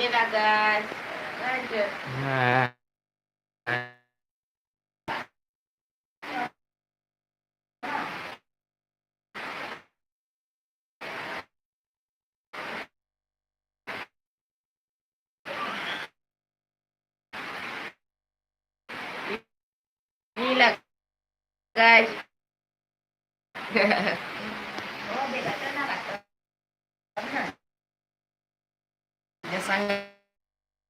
Inilah guys. Lanjut. Nah. Inilah guys. Dia sangat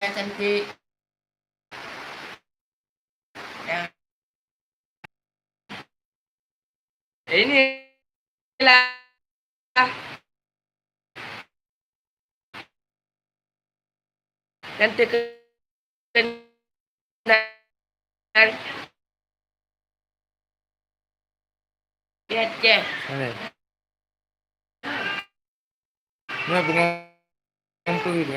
cantik. Inilah cantik benar. Lihat deh. Ini bunga itu gitu.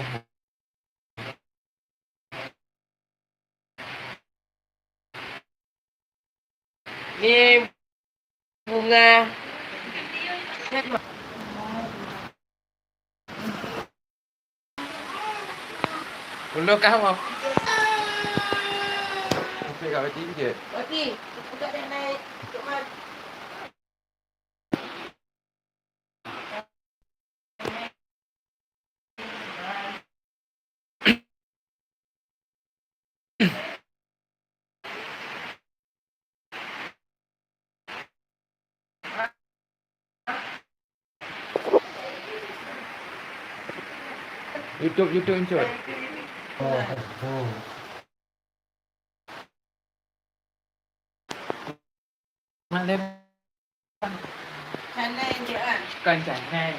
Ini bunga. Ulo ka mo. Oke, gak beti je. Okey, buka dan naik. YouTube Encot. Mana Sana yang dia. kancana.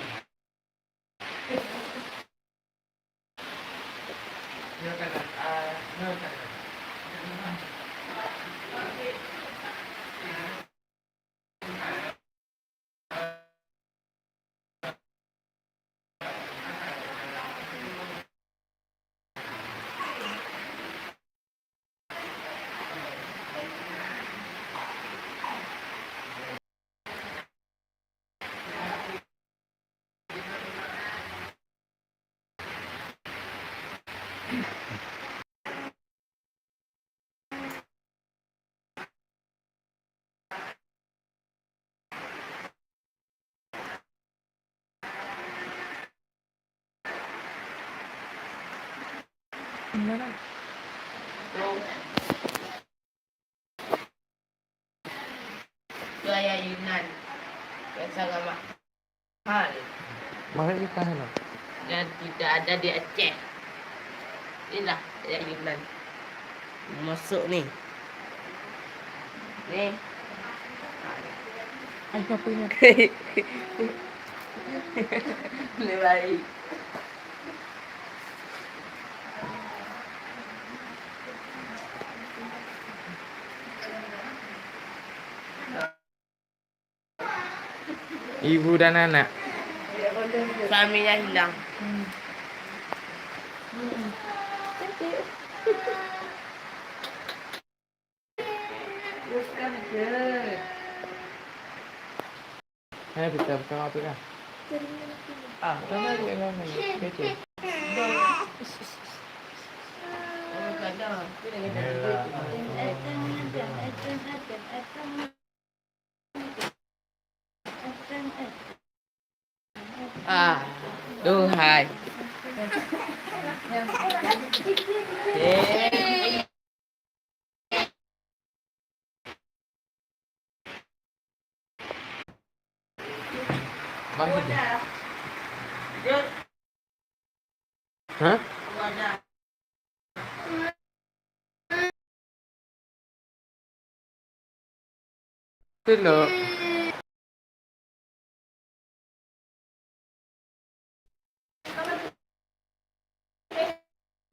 Gaya Yunan. Yang sangat mahal. Mahal kita hello. Dan tidak ada di Aceh. Inilah gaya Yunan. Masuk nih. Nih. Ay, papunya. Ini baik. Ibu dan anak. Suaminya hilang. Teruskan aja. Ayo kita buka apa ya? Sama dia lah kecil. Oh, kadang. Ah, duhai. Mana dia? Hah? Hello.